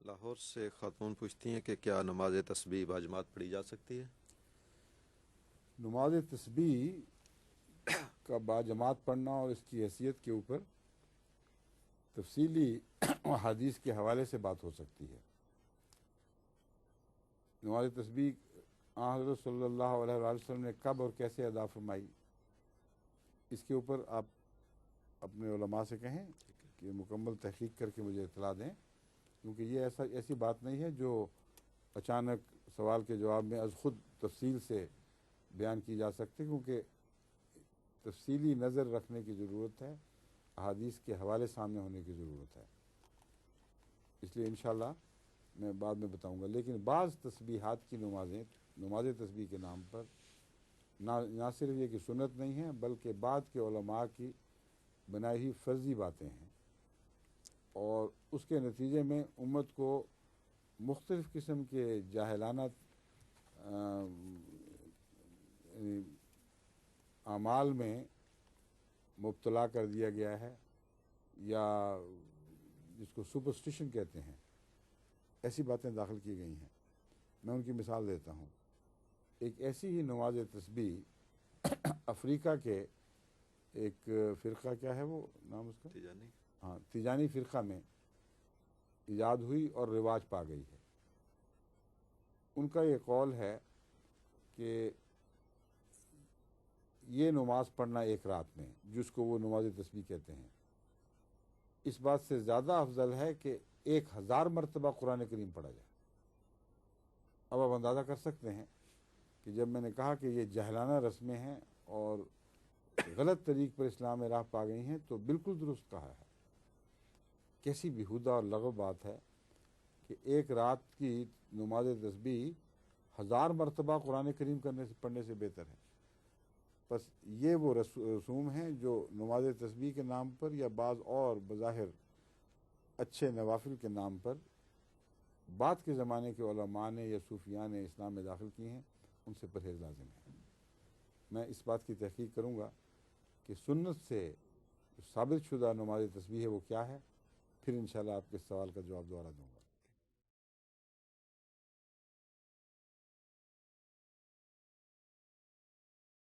لاہور سے خاتون پوچھتی ہیں کہ کیا نماز تسبیح باجماعت پڑھی جا سکتی ہے؟ نماز تسبیح کا باجماعت پڑھنا اور اس کی حیثیت کے اوپر تفصیلی حدیث کے حوالے سے بات ہو سکتی ہے۔ نماز تسبیح حضرت صلی اللہ علیہ وآلہ وسلم نے کب اور کیسے ادا فرمائی، اس کے اوپر آپ اپنے علماء سے کہیں کہ مکمل تحقیق کر کے مجھے اطلاع دیں، کیونکہ یہ ایسی بات نہیں ہے جو اچانک سوال کے جواب میں از خود تفصیل سے بیان کی جا سکتی، کیونکہ تفصیلی نظر رکھنے کی ضرورت ہے، احادیث کے حوالے سامنے ہونے کی ضرورت ہے، اس لیے انشاءاللہ میں بعد میں بتاؤں گا۔ لیکن بعض تسبیحات کی نماز تسبیح کے نام پر نہ صرف یہ کہ سنت نہیں ہے، بلکہ بعد کے علماء کی بنائی ہوئی فرضی باتیں ہیں، اور اس کے نتیجے میں امت کو مختلف قسم کے جاہلانہ اعمال میں مبتلا کر دیا گیا ہے، یا جس کو سپرسٹیشن کہتے ہیں، ایسی باتیں داخل کی گئی ہیں۔ میں ان کی مثال دیتا ہوں۔ ایک ایسی ہی نماز تسبیح افریقہ کے ایک فرقہ، کیا ہے وہ نام اس کا؟ تیجانی۔ ہاں، تیجانی فرقہ میں ایجاد ہوئی اور رواج پا گئی ہے۔ ان کا یہ قول ہے کہ یہ نماز پڑھنا ایک رات میں، جس کو وہ نماز تسبیح کہتے ہیں، اس بات سے زیادہ افضل ہے کہ 1000 مرتبہ قرآن کریم پڑھا جائے۔ اب آپ اندازہ کر سکتے ہیں کہ جب میں نے کہا کہ یہ جہلانہ رسمیں ہیں اور غلط طریق پر اسلام میں راہ پا گئی ہیں، تو بالکل درست کہا ہے۔ کیسی بیہودہ اور لغو بات ہے کہ ایک رات کی نماز تسبیح 1000 مرتبہ قرآن کریم پڑھنے سے بہتر ہے۔ بس یہ وہ رسوم ہیں جو نماز تسبیح کے نام پر یا بعض اور بظاہر اچھے نوافل کے نام پر بعد کے زمانے کے علماء نے یا صوفیاء نے اسلام میں داخل کی ہیں، ان سے پرہیز لازم ہے۔ میں اس بات کی تحقیق کروں گا کہ سنت سے ثابت شدہ نماز تسبیح ہے وہ کیا ہے، پھر انشاءاللہ آپ کے سوال کا جواب دوبارہ دوں گا۔